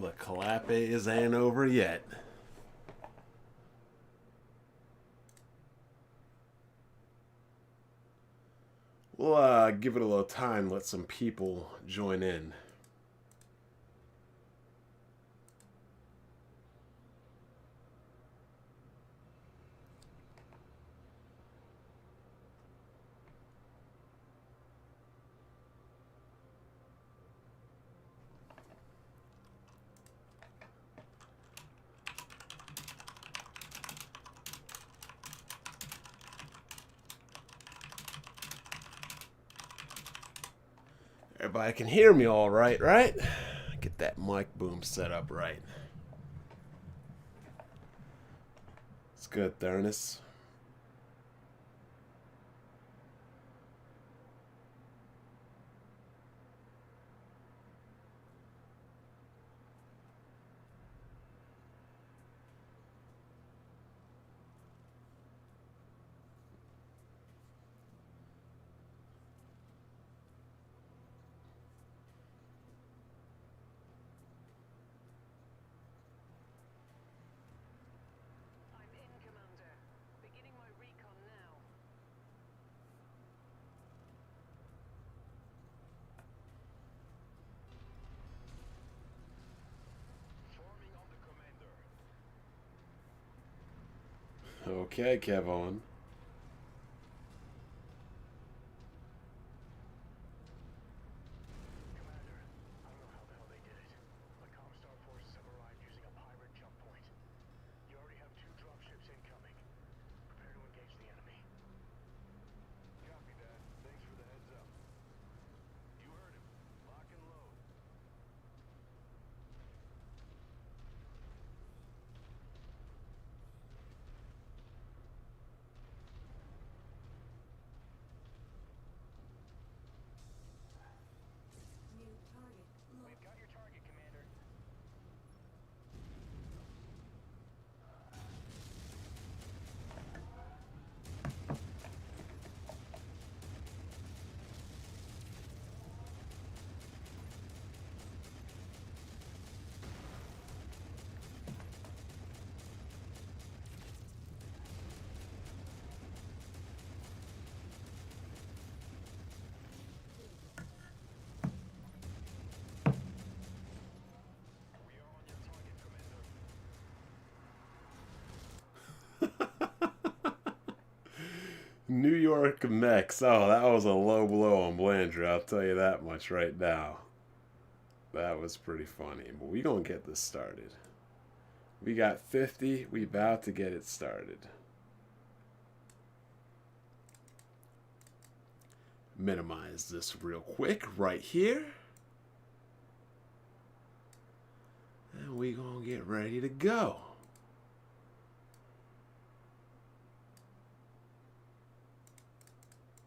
Oh, the Calapays ain't over yet. We'll give it a little time, let some people join in. Everybody can hear me all right, right? Get that mic boom set up right. It's good, Thurnis. Okay, Kevon. New York Mechs. Oh, that was a low blow on Blandrew. I'll tell you that much right now. That was pretty funny. But we gonna get this started. We got 50. We about to get it started. Minimize this real quick right here. And we gonna get ready to go.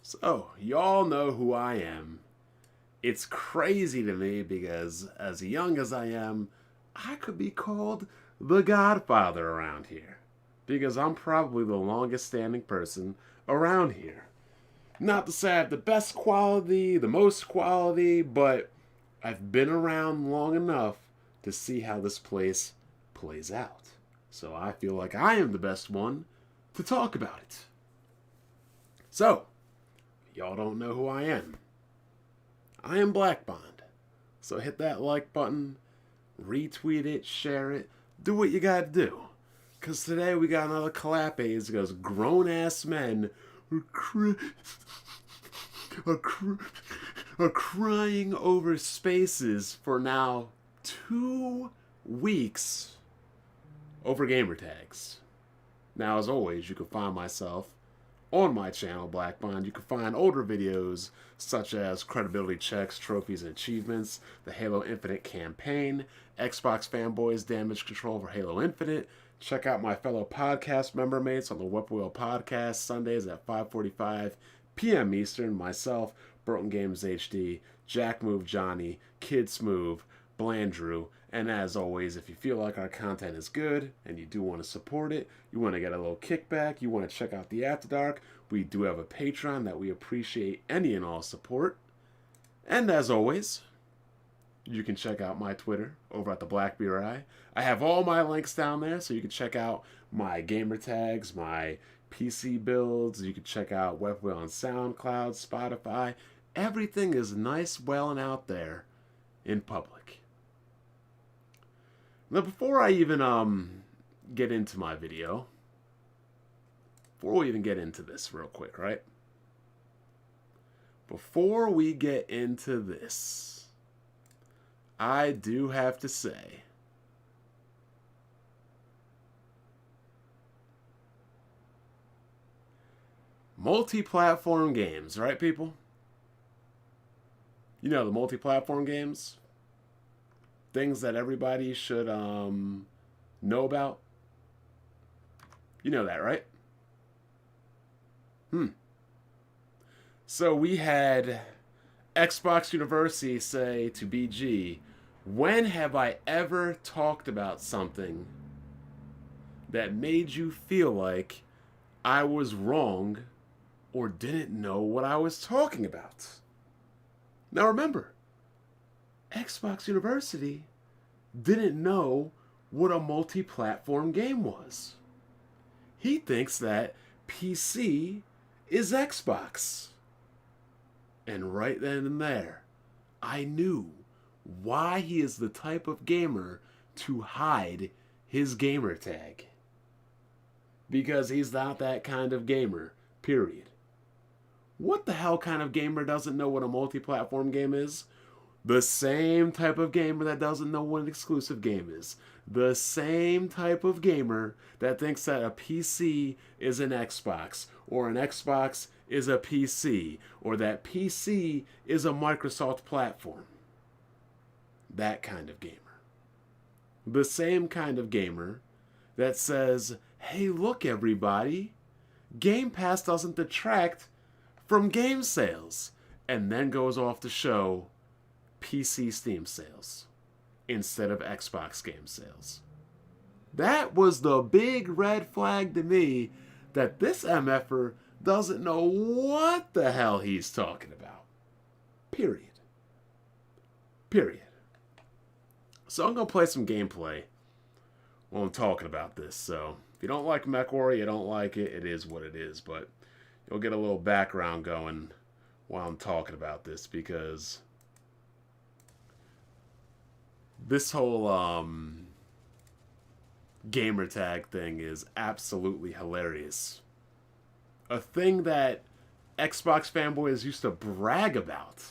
So, y'all know who I am. It's crazy to me because as young as I am, I could be called the Godfather around here. Because I'm probably the longest standing person around here. Not to say I have the best quality, the most quality, but I've been around long enough to see how this place plays out. So I feel like I am the best one to talk about it. So, y'all don't know who I am. I am Black Bond. So hit that like button, retweet it, share it, do what you gotta do. Because today we got another Calapays because grown-ass men are crying over spaces for now 2 weeks over Gamertags. Now, as always, you can find myself on my channel, Black Bond. You can find older videos such as credibility checks, trophies, and achievements, the Halo Infinite campaign, Xbox Fanboys Damage Control for Halo Infinite. Check out my fellow podcast member mates on the Whip Wheel Podcast, Sundays at 5:45 p.m. Eastern. Myself, Broken Games HD, Jack Move Johnny, Kid Smooth, Blandrew, and as always, if you feel like our content is good and you do want to support it, you want to get a little kickback, you want to check out the After Dark, we do have a Patreon that we appreciate any and all support. And as always, You can check out my Twitter over at the Blackbeard Eye. I have all my links down there, so you can check out my gamer tags, my PC builds. You can check out Webwheel on SoundCloud, Spotify. Everything is nice, well, and out there in public. Now, before I even get into my video, before we even get into this real quick, right? Before we get into this, I do have to say, multi-platform games, right, people? You know, the multi-platform games, things that everybody should know about. You know that, right? So we had Xbox University say to BG, when have I ever talked about something that made you feel like I was wrong or didn't know what I was talking about? Now remember, Xbox University didn't know what a multi-platform game was. He thinks that PC is Xbox. And right then and there, I knew why he is the type of gamer to hide his gamer tag. Because he's not that kind of gamer, period. What the hell kind of gamer doesn't know what a multi-platform game is? The same type of gamer that doesn't know what an exclusive game is. The same type of gamer that thinks that a PC is an Xbox, or an Xbox is a PC, or that PC is a Microsoft platform. That kind of gamer. The same kind of gamer that says, hey, look everybody, Game Pass doesn't detract from game sales, and then goes off to show PC Steam sales instead of Xbox game sales. That was the big red flag to me that this MFer doesn't know what the hell he's talking about. Period. So I'm going to play some gameplay while I'm talking about this. So if you don't like MechWarrior, you don't like it, it is what it is. But you'll get a little background going while I'm talking about this, because this whole gamer tag thing is absolutely hilarious. A thing that Xbox fanboys used to brag about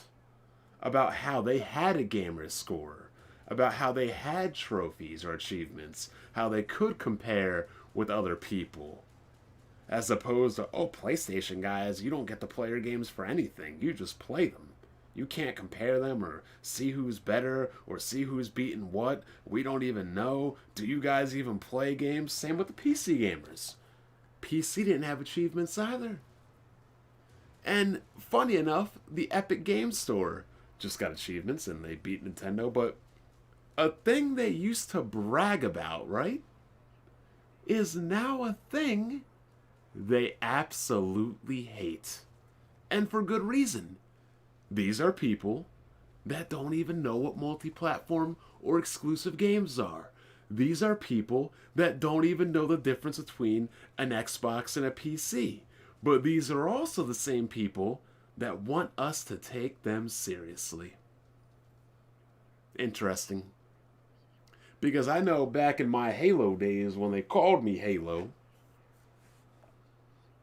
how they had a gamer score, about how they had trophies or achievements, how they could compare with other people. As opposed to, oh, PlayStation guys, you don't get to play your games for anything. You just play them. You can't compare them or see who's better or see who's beaten what. We don't even know. Do you guys even play games? Same with the PC gamers. PC didn't have achievements either. And funny enough, the Epic Games Store just got achievements and they beat Nintendo. But a thing they used to brag about, right, is now a thing they absolutely hate. And for good reason. These are people that don't even know what multi-platform or exclusive games are. These are people that don't even know the difference between an Xbox and a PC. But these are also the same people that want us to take them seriously. Interesting. Because I know back in my Halo days when they called me Halo,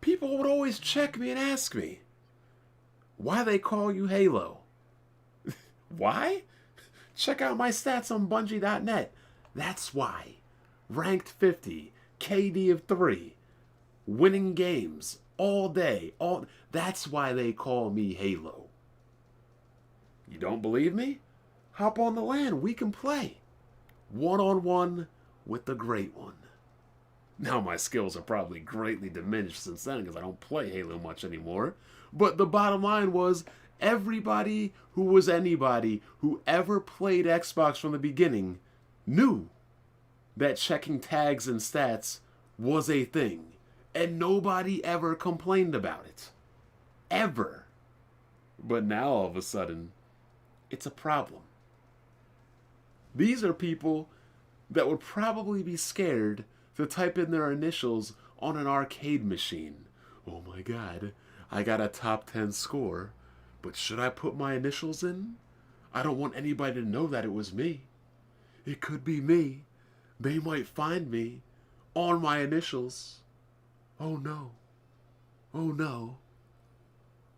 people would always check me and ask me, why they call you Halo? Why? Check out my stats on Bungie.net. That's why. Ranked 50, KD of 3, winning games all day. That's why they call me Halo. You don't believe me? Hop on the LAN. We can play. One-on-one with the Great One. Now my skills are probably greatly diminished since then because I don't play Halo much anymore. But the bottom line was, everybody who was anybody who ever played Xbox from the beginning knew that checking tags and stats was a thing. And nobody ever complained about it. Ever. But now all of a sudden, it's a problem. These are people that would probably be scared to type in their initials on an arcade machine. Oh my god, I got a top 10 score, but should I put my initials in? I don't want anybody to know that it was me. It could be me. They might find me on my initials. Oh no. Oh no.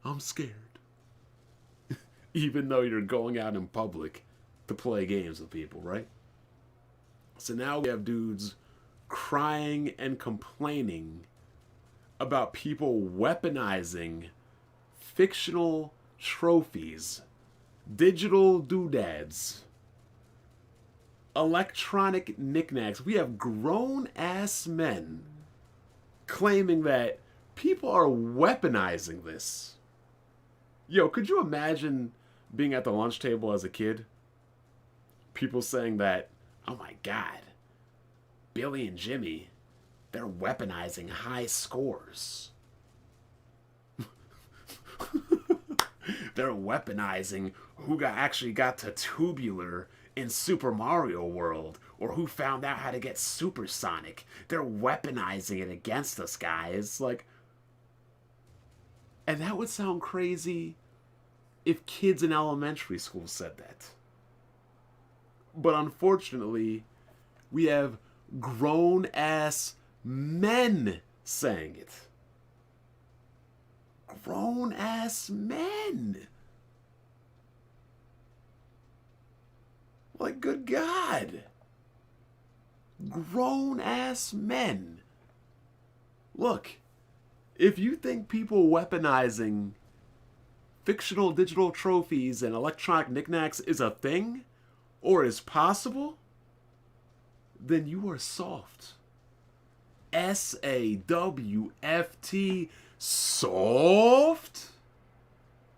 I'm scared. Even though you're going out in public to play games with people, right? So now we have dudes crying and complaining about people weaponizing fictional trophies, digital doodads, electronic knickknacks. We have grown-ass men claiming that people are weaponizing this. Yo, could you imagine being at the lunch table as a kid? People saying that, oh my god, Billy and Jimmy, they're weaponizing high scores. They're weaponizing who actually got to tubular in Super Mario World, or who found out how to get supersonic. They're weaponizing it against us, guys. Like, and that would sound crazy if kids in elementary school said that. But unfortunately, we have grown-ass men saying it. Grown-ass men. Like, good God. Grown-ass men. Look, if you think people weaponizing fictional digital trophies and electronic knickknacks is a thing, or is possible, then you are soft. SAWFT, soft?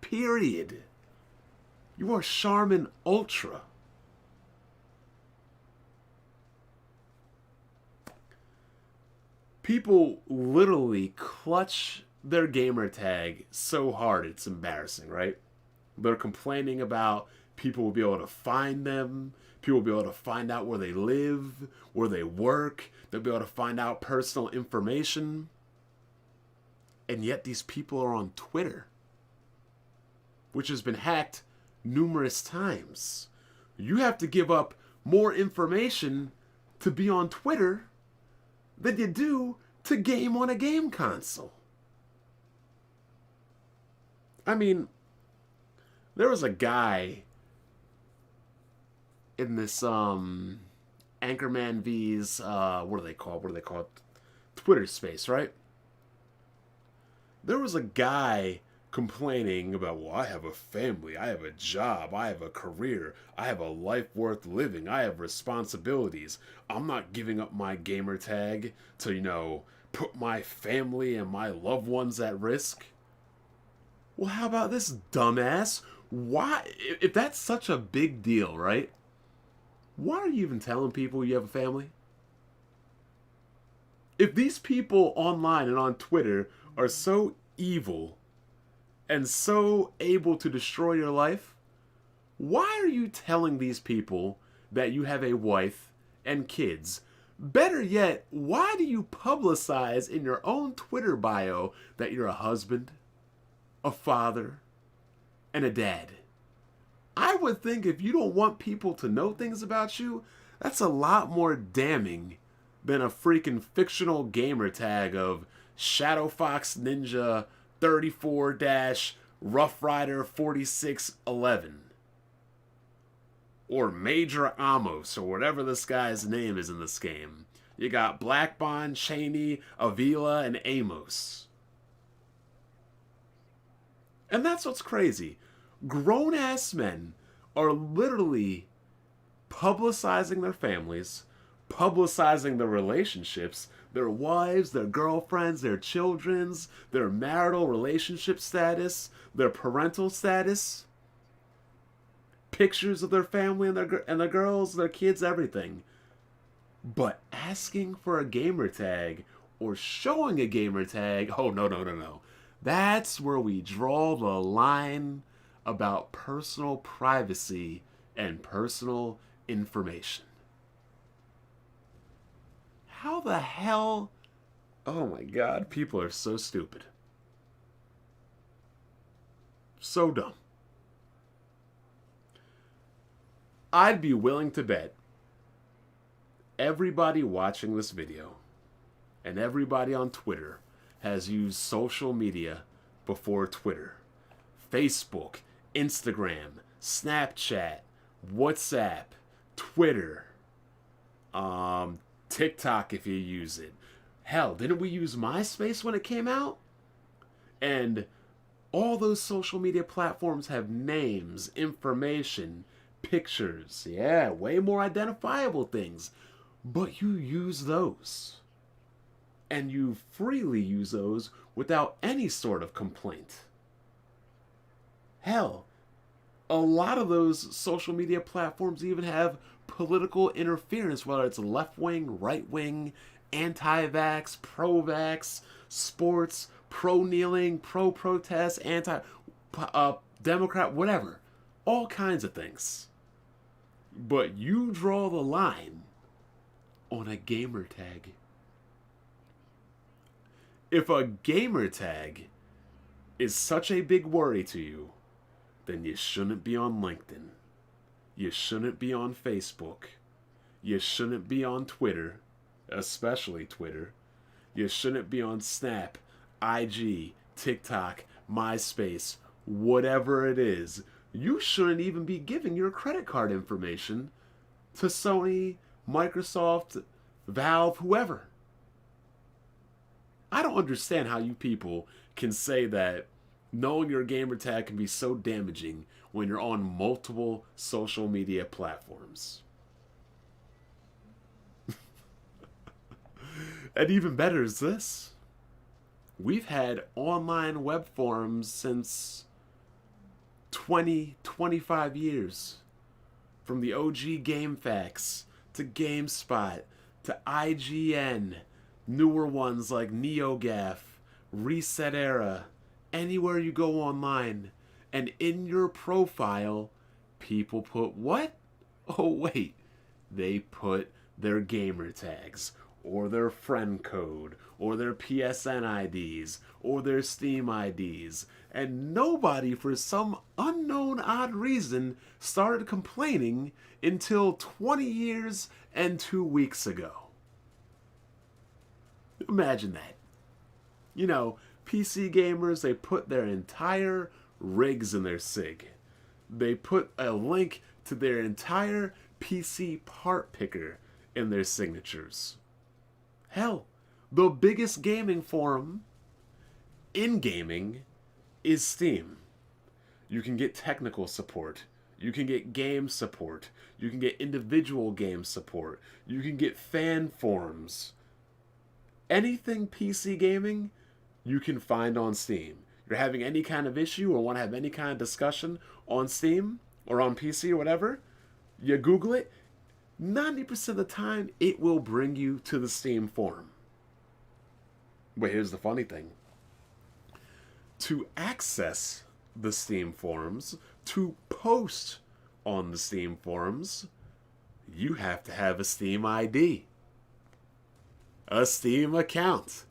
Period. You are Charmin Ultra. People literally clutch their gamer tag so hard it's embarrassing, right? They're complaining about people will be able to find them. People will be able to find out where they live, where they work. They'll be able to find out personal information. And yet these people are on Twitter, which has been hacked numerous times. You have to give up more information to be on Twitter than you do to game on a game console. I mean, there was a guy in this Anchorman V's what are they called? Twitter space, right? There was a guy complaining about, well, I have a family, I have a job, I have a career, I have a life worth living, I have responsibilities. I'm not giving up my gamer tag to, put my family and my loved ones at risk. Well, how about this, dumbass? Why, if that's such a big deal, right? Why are you even telling people you have a family? If these people online and on Twitter are so evil and so able to destroy your life, why are you telling these people that you have a wife and kids? Better yet, why do you publicize in your own Twitter bio that you're a husband, a father, and a dad? I would think if you don't want people to know things about you, that's a lot more damning than a freaking fictional gamer tag of Shadow Fox Ninja 34-Rough Rider 4611. Or Major Amos, or whatever this guy's name is in this game. You got Black Bond, Cheney, Avila, and Amos. And that's what's crazy. Grown-ass men are literally publicizing their families, publicizing their relationships, their wives, their girlfriends, their children's, their marital relationship status, their parental status, pictures of their family and their girls, their kids, everything. But asking for a gamer tag or showing a gamer tag, oh no. That's where we draw the line about personal privacy and personal information. How the hell? Oh my god, people are so stupid. So dumb. I'd be willing to bet everybody watching this video and everybody on Twitter has used social media before Twitter. Facebook, Instagram, Snapchat, WhatsApp, Twitter, TikTok if you use it. Hell, didn't we use MySpace when it came out? And all those social media platforms have names, information, pictures. Yeah, way more identifiable things. But you use those. And you freely use those without any sort of complaint. Hell, a lot of those social media platforms even have political interference, whether it's left wing, right wing, anti vax, pro vax, sports, pro kneeling, pro protest, anti Democrat, whatever. All kinds of things. But you draw the line on a gamer tag. If a gamer tag is such a big worry to you, then you shouldn't be on LinkedIn. You shouldn't be on Facebook. You shouldn't be on Twitter, especially Twitter. You shouldn't be on Snap, IG, TikTok, MySpace, whatever it is. You shouldn't even be giving your credit card information to Sony, Microsoft, Valve, whoever. I don't understand how you people can say that knowing your gamer tag can be so damaging when you're on multiple social media platforms. And even better is this. We've had online web forums since 25 years. From the OG GameFAQs to GameSpot to IGN, newer ones like NeoGAF, Reset Era, anywhere you go online, and in your profile, people put what? Oh wait, they put their gamer tags, or their friend code, or their PSN IDs, or their Steam IDs, and nobody, for some unknown odd reason, started complaining until 20 years and 2 weeks ago. Imagine that. You know, PC gamers, they put their entire rigs in their SIG. They put a link to their entire PC part picker in their signatures. Hell, the biggest gaming forum in gaming is Steam. You can get technical support. You can get game support. You can get individual game support. You can get fan forums. Anything PC gaming, you can find on Steam. You're having any kind of issue or want to have any kind of discussion on Steam or on PC or whatever, you Google it, 90% of the time it will bring you to the Steam forum. But here's the funny thing. To access the Steam forums, to post on the Steam forums, you have to have a Steam ID. A Steam account.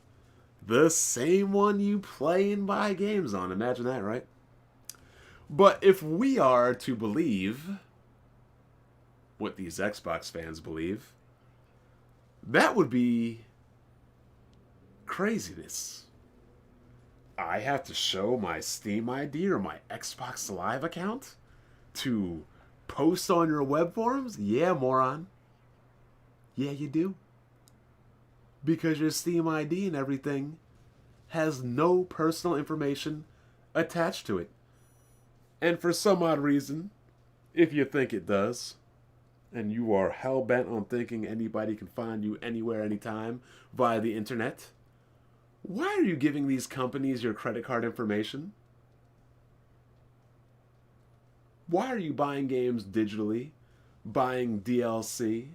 The same one you play and buy games on. Imagine that, right? But if we are to believe what these Xbox fans believe, that would be craziness. I have to show my Steam ID or my Xbox Live account to post on your web forums? Yeah, moron. Yeah, you do. Because your Steam ID and everything has no personal information attached to it. And for some odd reason, if you think it does, and you are hell-bent on thinking anybody can find you anywhere, anytime, via the internet, why are you giving these companies your credit card information? Why are you buying games digitally, buying DLC,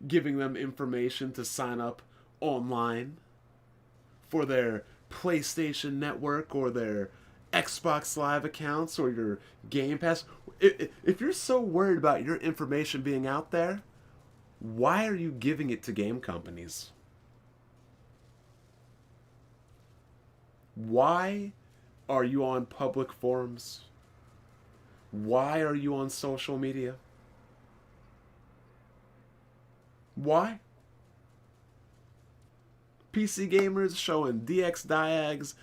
giving them information to sign up online for their PlayStation Network or their Xbox Live accounts or your Game Pass? If you're so worried about your information being out there, why are you giving it to game companies? Why are you on public forums? Why are you on social media? Why? PC gamers showing DX diags,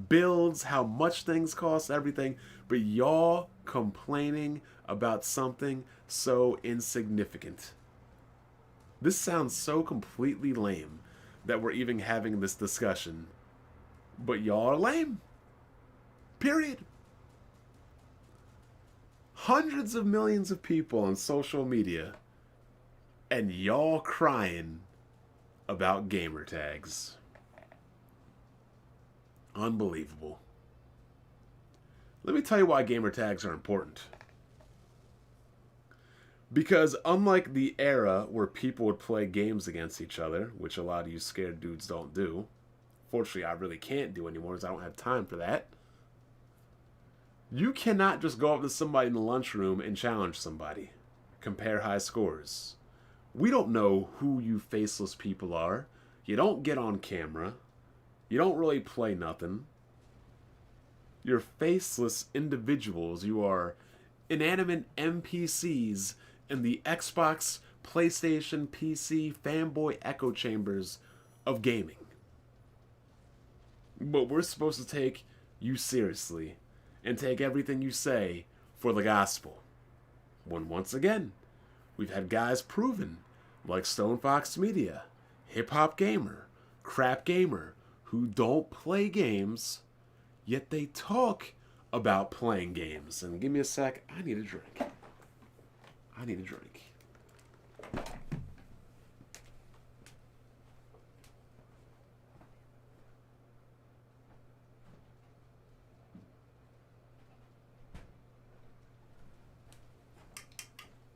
builds, how much things cost, everything, but y'all complaining about something so insignificant. This sounds so completely lame that we're even having this discussion, but y'all are lame. Period. Hundreds of millions of people on social media, and y'all crying about gamer tags. Unbelievable. Let me tell you why gamer tags are important. Because unlike the era where people would play games against each other, which a lot of you scared dudes don't do, fortunately I really can't do anymore because I don't have time for that. You cannot just go up to somebody in the lunchroom and challenge somebody. Compare high scores. We don't know who you faceless people are. You don't get on camera. You don't really play nothing. You're faceless individuals. You are inanimate NPCs in the Xbox, PlayStation, PC, fanboy echo chambers of gaming. But we're supposed to take you seriously and take everything you say for the gospel. When once again, we've had guys proven, like Stone Fox Media, Hip Hop Gamer, Crap Gamer, who don't play games, yet they talk about playing games. And give me a sec, I need a drink. I need a drink.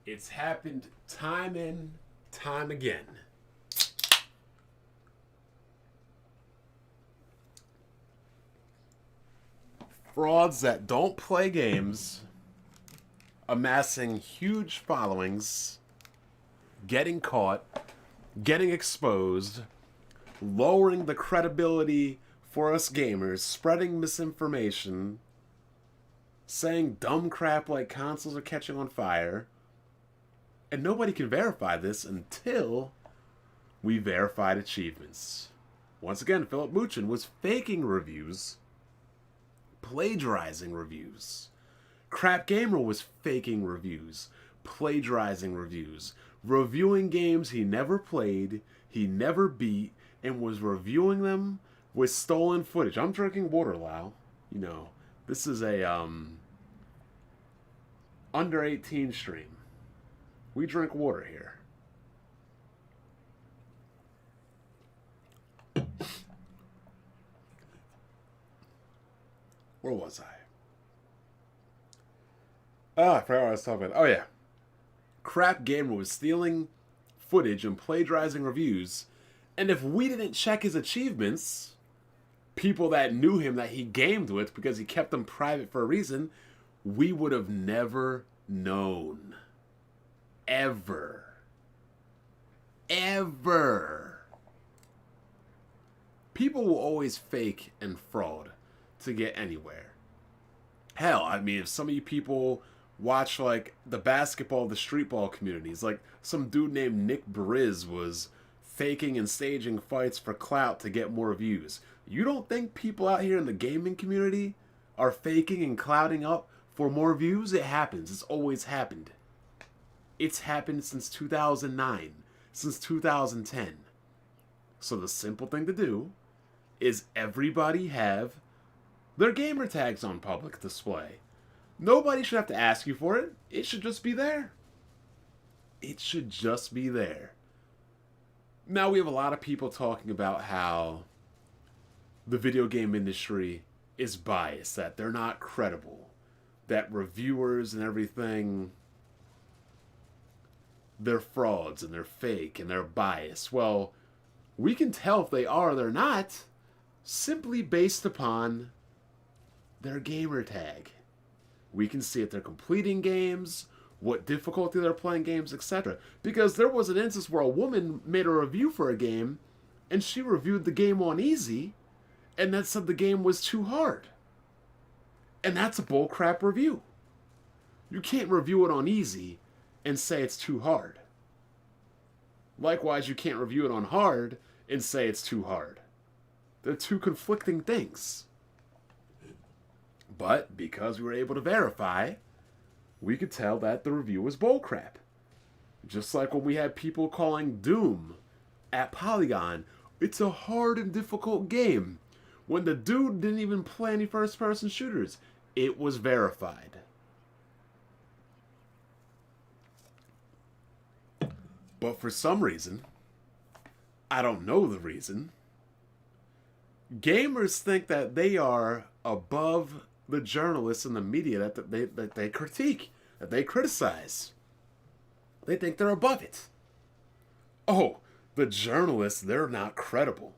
It's happened time and time again. Frauds that don't play games, amassing huge followings, getting caught, getting exposed, lowering the credibility for us gamers, spreading misinformation, saying dumb crap like consoles are catching on fire. And nobody can verify this until we verified achievements. Once again, Philip Muchin was faking reviews, plagiarizing reviews. Crap Gamer was faking reviews, plagiarizing reviews, reviewing games he never played, he never beat, and was reviewing them with stolen footage. I'm drinking water, Lau. You know, this is a under 18 stream. We drink water here. Where was I? I forgot what I was talking about. Oh, yeah. Crap Gamer was stealing footage and plagiarizing reviews. And if we didn't check his achievements, people that knew him that he gamed with because he kept them private for a reason, we would have never known. Ever. People will always fake and fraud to get anywhere. Hell, I mean, if some of you people watch, like, the basketball, the street ball communities, like, some dude named Nick Briz was faking and staging fights for clout to get more views. You don't think people out here in the gaming community are faking and clouding up for more views? It happens. It's always happened. It's happened since 2009, since 2010. So the simple thing to do is everybody have their gamer tags on public display. Nobody should have to ask you for it. It should just be there. It should just be there. Now we have a lot of people talking about how the video game industry is biased, that they're not credible, that reviewers and everything, they're frauds and they're fake and they're biased. Well, we can tell if they are or they're not simply based upon their gamer tag. We can see if they're completing games, what difficulty they're playing games, etc. Because there was an instance where a woman made a review for a game, and she reviewed the game on easy, and then said the game was too hard. And that's a bullcrap review. You can't review it on easy and say it's too hard. Likewise, you can't review it on hard and say it's too hard. They're two conflicting things. But because we were able to verify, we could tell that the review was bullcrap. Just like when we had people calling Doom at Polygon, it's a hard and difficult game. When the dude didn't even play any first-person shooters, it was verified. But for some reason, I don't know the reason, gamers think that they are above the journalists and the media that they critique, that they criticize. They think they're above it. Oh, the journalists, they're not credible.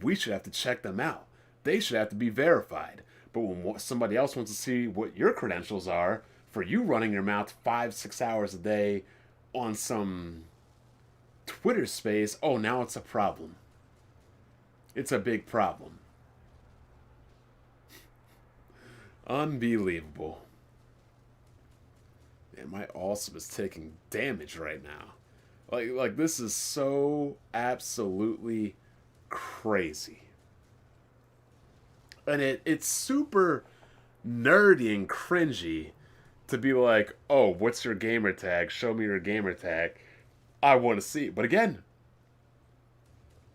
We should have to check them out. They should have to be verified. But when somebody else wants to see what your credentials are for you running your mouth 5-6 hours a day on some Twitter space, oh, now it's a problem. It's a big problem. Unbelievable. Man, my awesome is taking damage right now. Like this is so absolutely crazy. And it's super nerdy and cringy to be like, oh, what's your gamer tag? Show me your gamer tag. I want to see it. But again,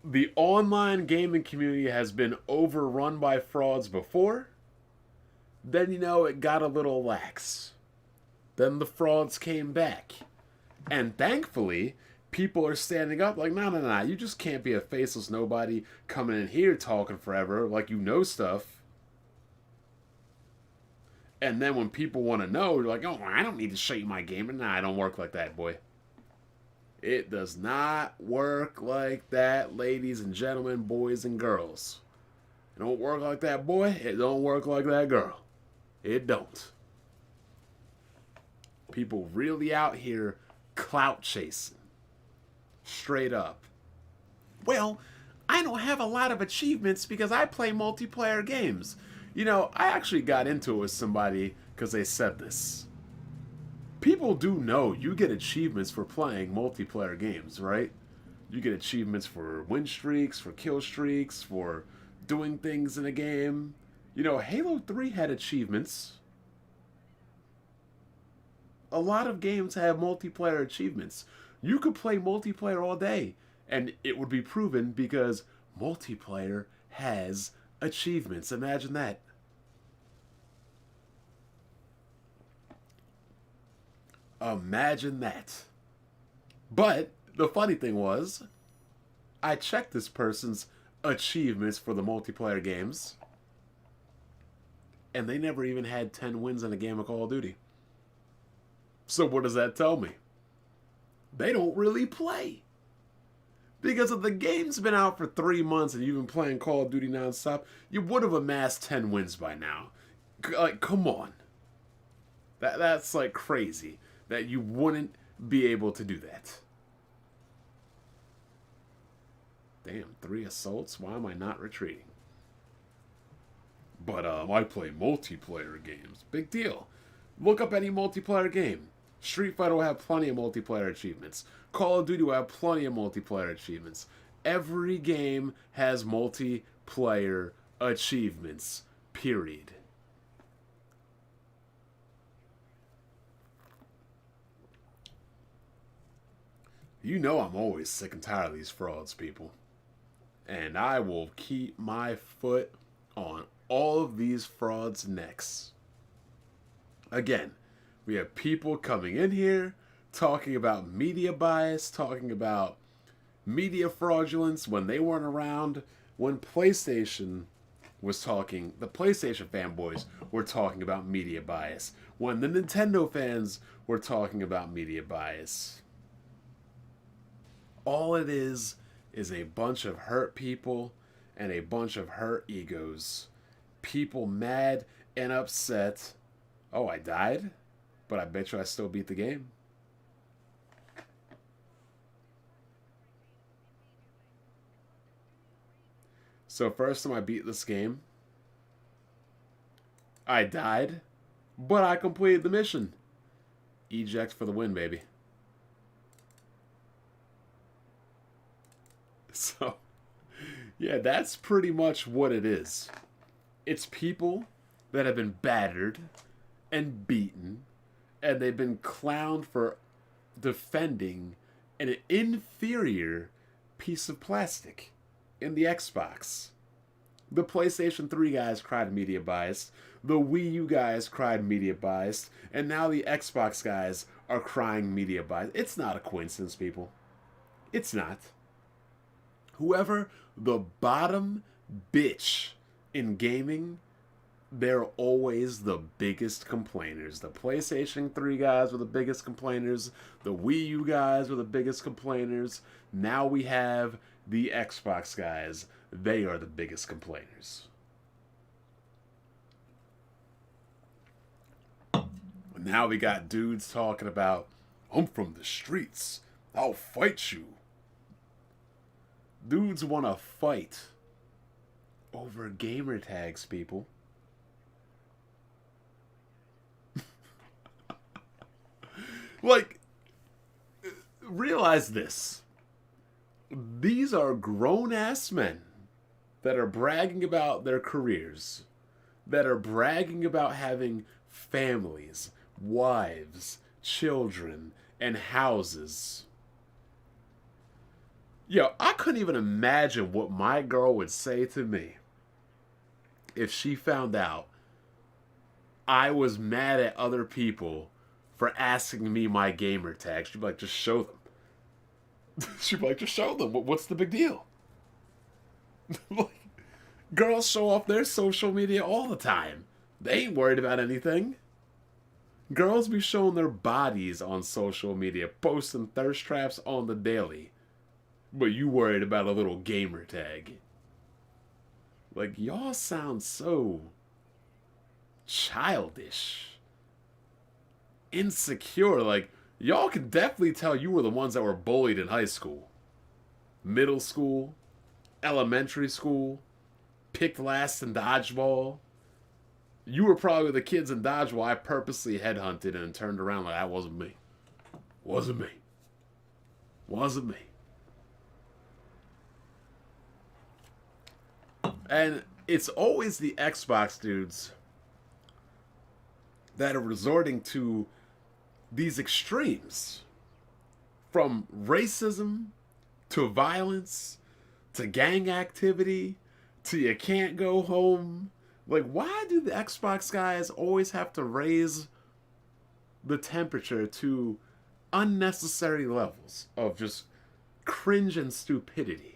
the online gaming community has been overrun by frauds before. Then, it got a little lax. Then the frauds came back. And thankfully, people are standing up like, no, you just can't be a faceless nobody coming in here talking forever like you know stuff. And then when people want to know, you're like, oh, I don't need to show you my game. Nah, I don't work like that, boy. It does not work like that, ladies and gentlemen, boys and girls. It don't work like that, boy. It don't work like that, girl. It don't. People really out here clout chasing. Straight up. Well, I don't have a lot of achievements because I play multiplayer games. I actually got into it with somebody because they said this. People do know you get achievements for playing multiplayer games, right? You get achievements for win streaks, for kill streaks, for doing things in a game. Halo 3 had achievements. A lot of games have multiplayer achievements. You could play multiplayer all day, and it would be proven because multiplayer has achievements. Imagine that. Imagine that. But the funny thing was, I checked this person's achievements for the multiplayer games, and they never even had 10 wins in a game of Call of Duty. So what does that tell me? They don't really play. Because if the game's been out for 3 months and you've been playing Call of Duty nonstop, you would have amassed 10 wins by now. Like, come on. That's like crazy that you wouldn't be able to do that. Damn, 3 assaults? Why am I not retreating? But I play multiplayer games. Big deal. Look up any multiplayer game. Street Fighter will have plenty of multiplayer achievements. Call of Duty will have plenty of multiplayer achievements. Every game has multiplayer achievements. Period. I'm always sick and tired of these frauds, people. And I will keep my foot on all of these frauds' necks. Again, we have people coming in here talking about media bias, talking about media fraudulence when they weren't around, when PlayStation was talking, the PlayStation fanboys were talking about media bias, when the Nintendo fans were talking about media bias. All it is a bunch of hurt people and a bunch of hurt egos. People mad and upset Oh, I died? But I bet you I still beat the game. So first time I beat this game, I died, but I completed the mission. Eject for the win, baby. So, yeah, that's pretty much what it is. It's people that have been battered and beaten, and they've been clowned for defending an inferior piece of plastic in the Xbox. The PlayStation 3 guys cried media biased, the Wii U guys cried media biased, and now the Xbox guys are crying media biased. It's not a coincidence, people. It's not. Whoever the bottom bitch in gaming, they're always the biggest complainers. The PlayStation 3 guys were the biggest complainers. The Wii U guys were the biggest complainers. Now we have the Xbox guys. They are the biggest complainers. Now we got dudes talking about, I'm from the streets. I'll fight you. Dudes want to fight over gamer tags, people. Like, realize this. These are grown-ass men that are bragging about their careers, that are bragging about having families, wives, children, and houses. Yo, I couldn't even imagine what my girl would say to me if she found out I was mad at other people for asking me my gamer tag. She'd be like, just show them. She'd be like, just show them. What's the big deal? Like, girls show off their social media all the time. They ain't worried about anything. Girls be showing their bodies on social media, posting thirst traps on the daily. But you worried about a little gamer tag. Like, y'all sound so childish. Insecure. Like, y'all can definitely tell you were the ones that were bullied in high school, middle school, elementary school, picked last in dodgeball. You were probably the kids in dodgeball I purposely headhunted and turned around like, that wasn't me. Wasn't me. Wasn't me. And it's always the Xbox dudes that are resorting to these extremes. From racism to violence to gang activity to you can't go home. Like, why do the Xbox guys always have to raise the temperature to unnecessary levels of just cringe and stupidity?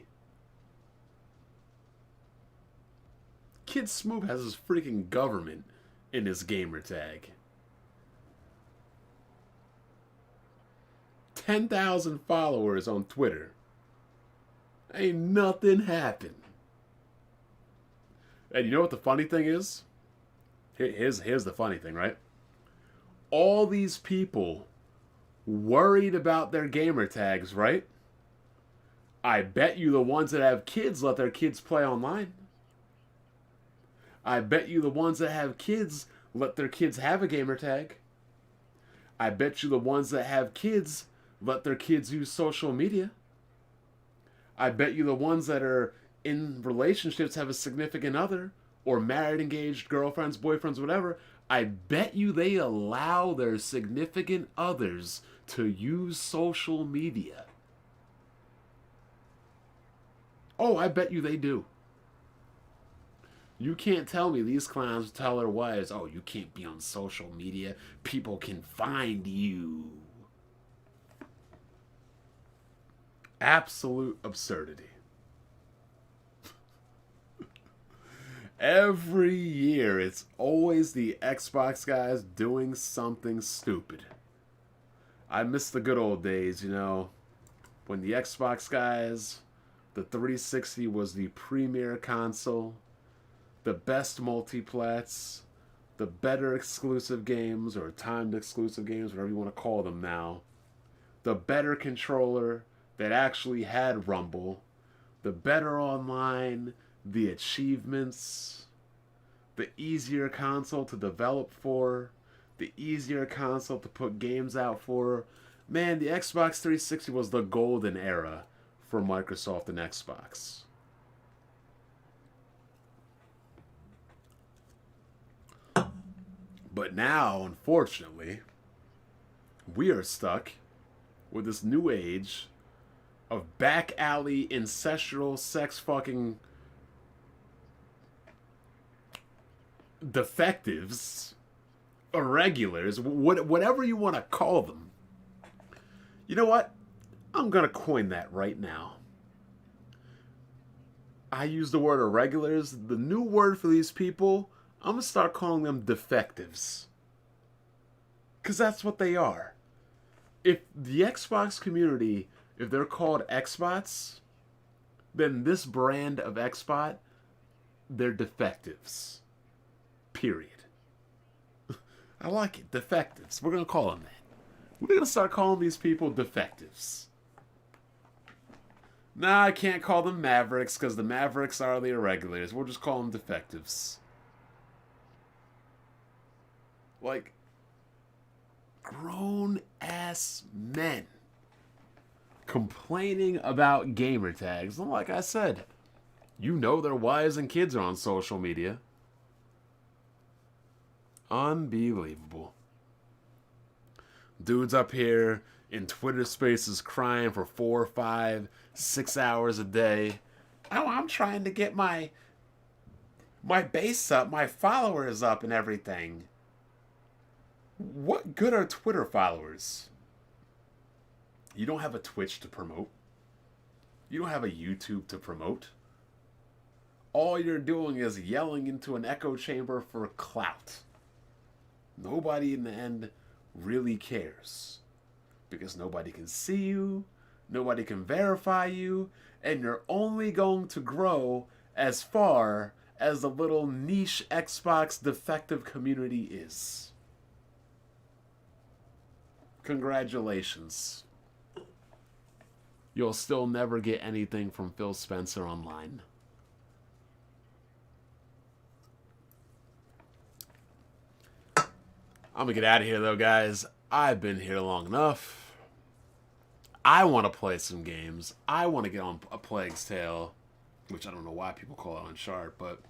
Kid Smoop has his freaking government in his gamer tag. 10,000 followers on Twitter. Ain't nothing happened. And you know what the funny thing is? Here's the funny thing, right? All these people worried about their gamer tags, right? I bet you the ones that have kids let their kids play online. I bet you the ones that have kids let their kids have a gamer tag. I bet you the ones that have kids let their kids use social media. I bet you the ones that are in relationships have a significant other or married, engaged, girlfriends, boyfriends, whatever. I bet you they allow their significant others to use social media. Oh, I bet you they do. You can't tell me these clowns tell their wives, oh, you can't be on social media. People can find you. Absolute absurdity. Every year, it's always the Xbox guys doing something stupid. I miss the good old days, you know, when the Xbox guys, the 360 was the premier console, the best multiplats, the better exclusive games or timed exclusive games, whatever you want to call them now, the better controller that actually had Rumble, the better online, the achievements, the easier console to develop for, the easier console to put games out for. Man, the Xbox 360 was the golden era for Microsoft and Xbox. But now, unfortunately, we are stuck with this new age of back alley incestual sex fucking defectives, irregulars, whatever you want to call them. You know what? I'm going to coin that right now. I use the word irregulars. The new word for these people, I'm going to start calling them defectives. Because that's what they are. If the Xbox community, if they're called Xbots, then this brand of Xbot, they're defectives. Period. I like it. Defectives. We're going to call them that. We're going to start calling these people defectives. Nah, I can't call them Mavericks because the Mavericks are the irregulars. We'll just call them defectives. Like, grown-ass men complaining about gamer tags. And like I said, you know their wives and kids are on social media. Unbelievable. Dudes up here in Twitter spaces crying for 4, 5, 6 hours a day. Oh, I'm trying to get my base up, my followers up and everything. What good are Twitter followers? You don't have a Twitch to promote. You don't have a YouTube to promote. All you're doing is yelling into an echo chamber for clout. Nobody in the end really cares. Because nobody can see you, nobody can verify you, and you're only going to grow as far as the little niche Xbox defective community is. Congratulations. You'll still never get anything from Phil Spencer online. I'm gonna get out of here though, guys. I've been here long enough. I want to play some games. I want to get on A Plague's Tale, which I don't know why people call it Uncharted, but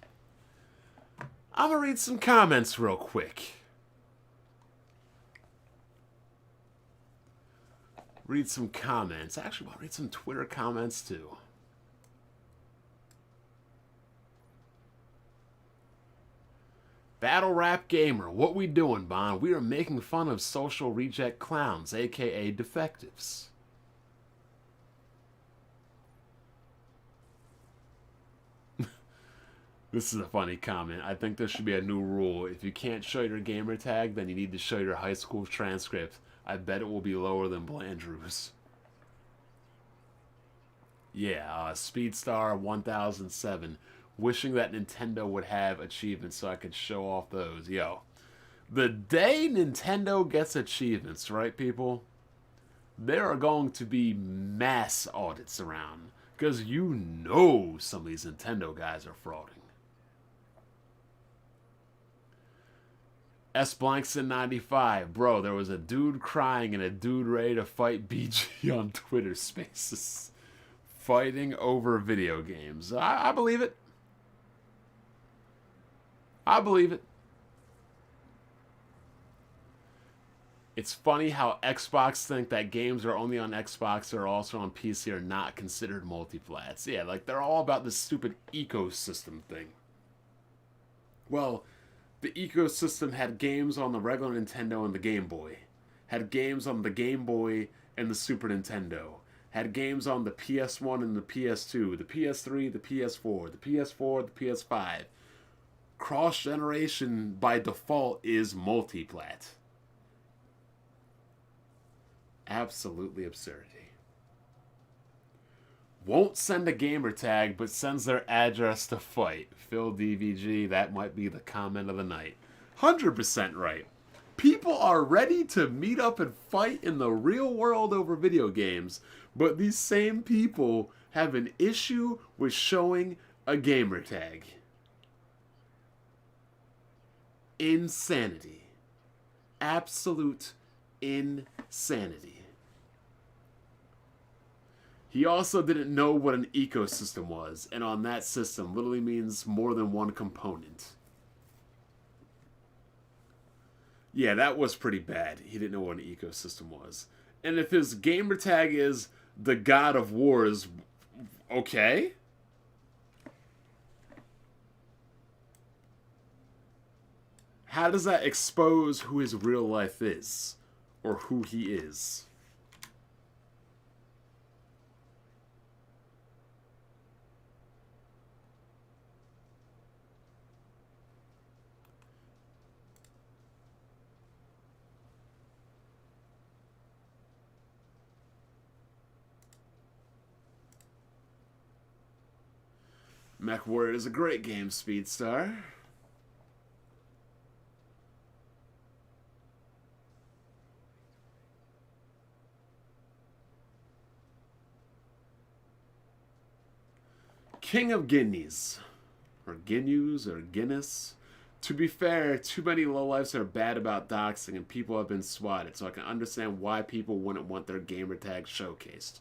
I'm gonna read some comments real quick. Read some comments. Actually, I'll read some Twitter comments too. Battle Rap Gamer, what we doing, Bond? We are making fun of social reject clowns, aka defectives. This is a funny comment. I think there should be a new rule. If you can't show your gamer tag, then you need to show your high school transcript. I bet it will be lower than Blandrew's. Yeah, Speedstar 1007. Wishing that Nintendo would have achievements so I could show off those. Yo, the day Nintendo gets achievements, right, people? There are going to be mass audits around. Because you know some of these Nintendo guys are frauding. S. Blankson 95. Bro, there was a dude crying and a dude ready to fight BG on Twitter Spaces. Fighting over video games. I believe it. I believe it. It's funny how Xbox think that games are only on Xbox or also on PC are not considered multi-plats. Yeah, like they're all about this stupid ecosystem thing. Well, the ecosystem had games on the regular Nintendo and the Game Boy. Had games on the Game Boy and the Super Nintendo. Had games on the PS1 and the PS2, the PS3, the PS4, the PS4, the PS5. Cross-generation by default is multi-plat. Absolutely absurdity. Won't send a gamer tag, but sends their address to fight. Phil DVG, that might be the comment of the night. 100% right. People are ready to meet up and fight in the real world over video games, but these same people have an issue with showing a gamer tag. Insanity. Absolute insanity. He also didn't know what an ecosystem was, and on that system literally means more than one component. Yeah, that was pretty bad. He didn't know what an ecosystem was. And if his gamer tag is the God of Wars, okay. How does that expose who his real life is? Or who he is? Mech Warrior is a great game, Speedstar. King of Guineas. Or Guineas, or Guinness. To be fair, too many lowlifes are bad about doxing and people have been swatted, so I can understand why people wouldn't want their gamer tag showcased.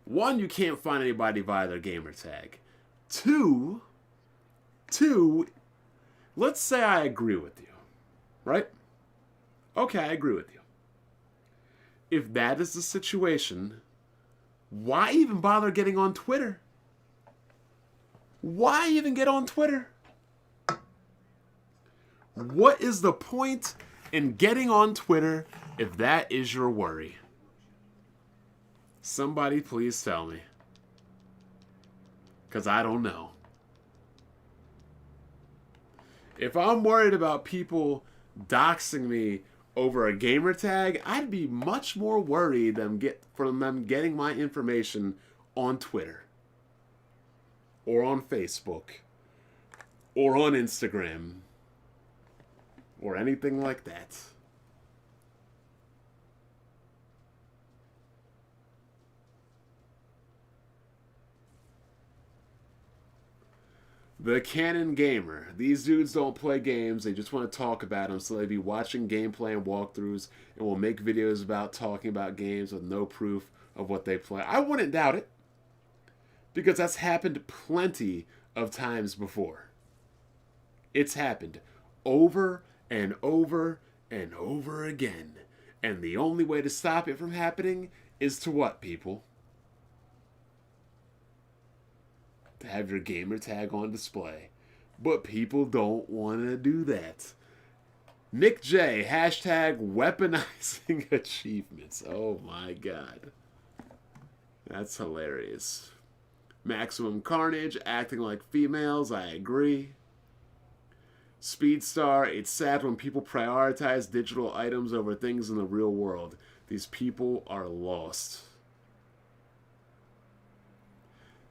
One, you can't find anybody via their gamer tag. Two, let's say I agree with you, right? Okay, I agree with you. If that is the situation, why even bother getting on Twitter? Why even get on Twitter? What is the point in getting on Twitter if that is your worry? Somebody please tell me. Because I don't know. If I'm worried about people doxing me over a gamer tag, I'd be much more worried from them getting my information on Twitter. Or on Facebook. Or on Instagram. Or anything like that. The Canon Gamer. These dudes don't play games, they just want to talk about them, so they be watching gameplay and walkthroughs and will make videos about talking about games with no proof of what they play. I wouldn't doubt it, because that's happened plenty of times before. It's happened over and over and over again. And the only way to stop it from happening is to what, people? To have your gamer tag on display. But people don't want to do that. Nick J, hashtag weaponizing achievements. Oh my god. That's hilarious. Maximum Carnage, acting like females, I agree. Speedstar, it's sad when people prioritize digital items over things in the real world. These people are lost.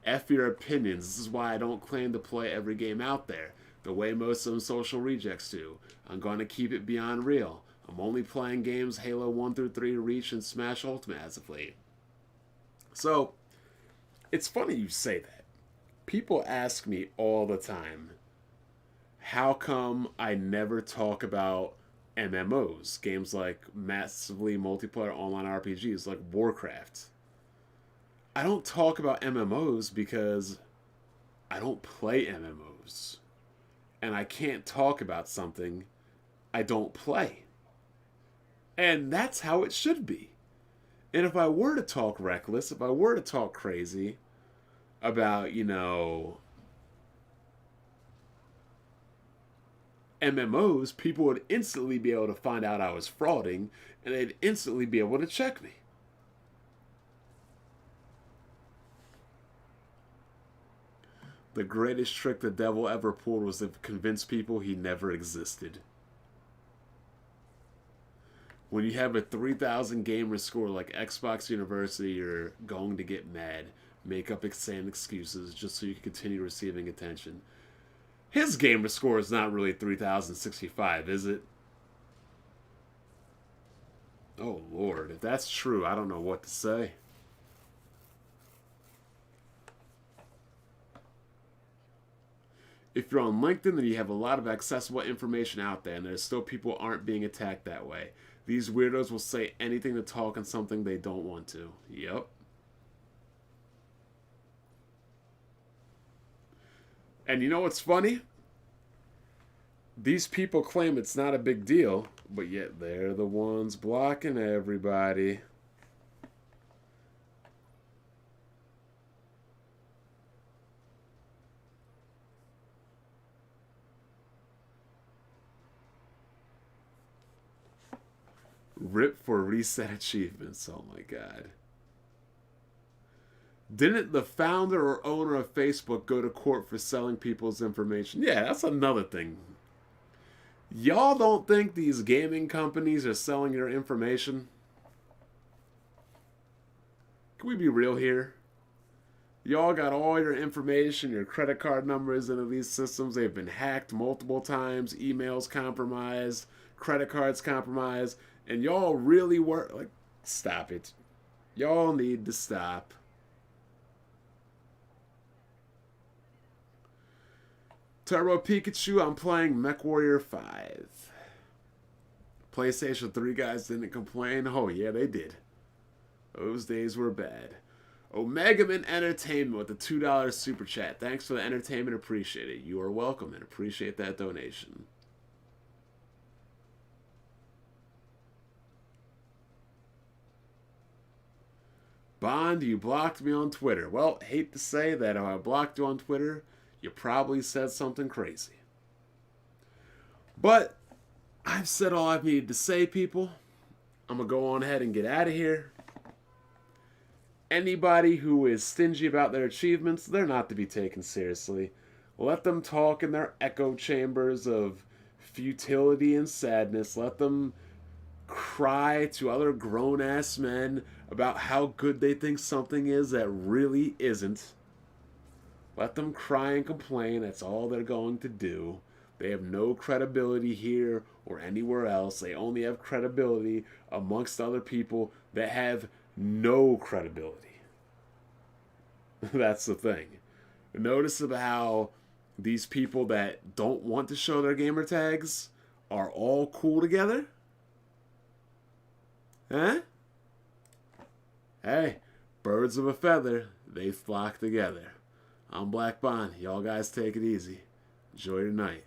F your opinions. This is why I don't claim to play every game out there, the way most of them social rejects do. I'm going to keep it beyond real. I'm only playing games Halo 1 through 3, Reach, and Smash Ultimate as of late. So, it's funny you say that. People ask me all the time, how come I never talk about MMOs, games like massively multiplayer online RPGs like Warcraft? I don't talk about MMOs because I don't play MMOs. And I can't talk about something I don't play. And that's how it should be. And if I were to talk reckless, if I were to talk crazy about, MMOs, people would instantly be able to find out I was frauding, and they'd instantly be able to check me. The greatest trick the devil ever pulled was to convince people he never existed. When you have a 3,000 gamer score like Xbox University, you're going to get mad, make up insane excuses just so you can continue receiving attention. His gamer score is not really 3065, is it? Oh, Lord. If that's true, I don't know what to say. If you're on LinkedIn, then you have a lot of accessible information out there, and there's still people aren't being attacked that way. These weirdos will say anything to talk on something they don't want to. Yep. And you know what's funny? These people claim it's not a big deal, but yet they're the ones blocking everybody. Rip for reset achievements. Oh my god. Didn't the founder or owner of Facebook go to court for selling people's information? Yeah, that's another thing. Y'all don't think these gaming companies are selling your information? Can we be real here? Y'all got all your information, your credit card numbers into these systems. They've been hacked multiple times, emails compromised, credit cards compromised, and y'all really work like stop it. Y'all need to stop. Turbo Pikachu, I'm playing MechWarrior 5. PlayStation 3 guys didn't complain. Oh, yeah, they did. Those days were bad. Omegaman Entertainment with the $2 super chat. Thanks for the entertainment. Appreciate it. You are welcome and appreciate that donation. Bond, you blocked me on Twitter. Well, hate to say that if I blocked you on Twitter, you probably said something crazy. But I've said all I've needed to say, people. I'm going to go on ahead and get out of here. Anybody who is stingy about their achievements, they're not to be taken seriously. Let them talk in their echo chambers of futility and sadness. Let them cry to other grown-ass men about how good they think something is that really isn't. Let them cry and complain. That's all they're going to do. They have no credibility here or anywhere else. They only have credibility amongst other people that have no credibility. That's the thing. Notice about how these people that don't want to show their gamer tags are all cool together? Huh? Hey, birds of a feather, they flock together. I'm Black Bond. Y'all guys take it easy. Enjoy your night.